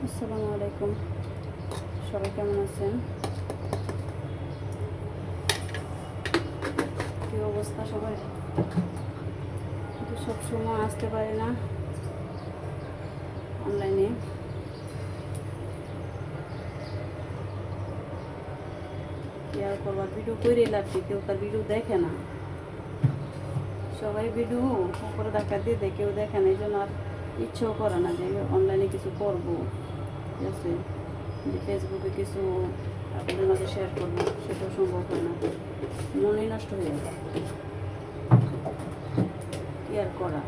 আসসালামু আলাইকুম, সবাই কেমন আছেন? কি অবস্থা সবাই? কিন্তু সবসময় আসতে পারি না অনলাইনে। কি আর করবার, ভিডিও করে লাগছে, কেউ তার ভিডিও দেখে না। সবাই ভিডিও উপরে দেখা দিয়ে দেয়, কেউ দেখে না। এই জন্য আর ইচ্ছেও করে না যে অনলাইনে কিছু করবো, ঠিক আছে, যে ফেসবুকে কিছু আপনাদের মাঝে শেয়ার করবো, সেটাও সম্ভব হয় না। মনই নষ্ট হয়ে যায়। কি আর করা।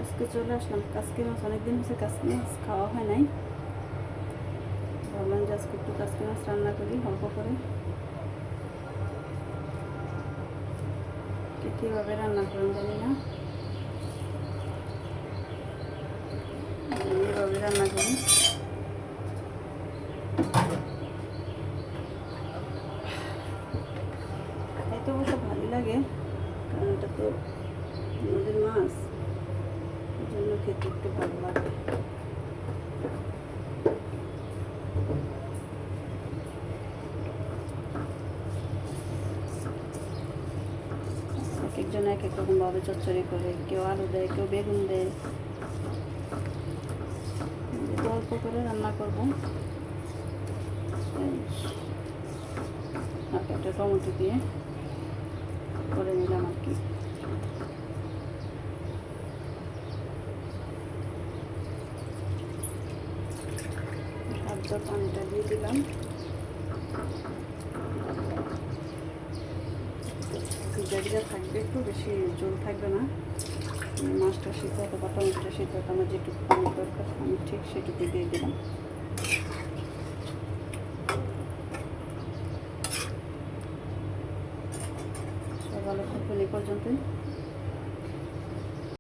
আজকে চলে আসলাম কাসকি মাছ, অনেকদিন হচ্ছে কাসকি মাছ খাওয়া হয় নাই। ভাবলাম যে আজকে একটু কাসকি মাছ রান্না করি অল্প করে। কীভাবে রান্না করেন জানি না, এইভাবে রান্না করি। খাইতে অবশ্য ভালোই লাগে, কারণ এটা তো নদীর মাছ, এই জন্য খেতে একটু ভালো লাগে। এক একজন এক এক রকমভাবে চচ্চড়ি করে, কেউ আলু দেয়, কেউ বেগুন দেয়। অল্প করে রান্না করবো। একটা টমেটো দিয়ে করে নিলাম আর কি। হালকা পানিটা দিয়ে দিলাম। ভিজা থাকবে, একটু বেশি জল থাকবে না। মাছটা সিদ্ধ হতো বা টমেটোটা সিদ্ধ হতো, আমার যেটুকু পানি দরকার আমি ঠিক সেটুকু দিয়ে দিলাম। সকালে ফুটবে এই পর্যন্তই।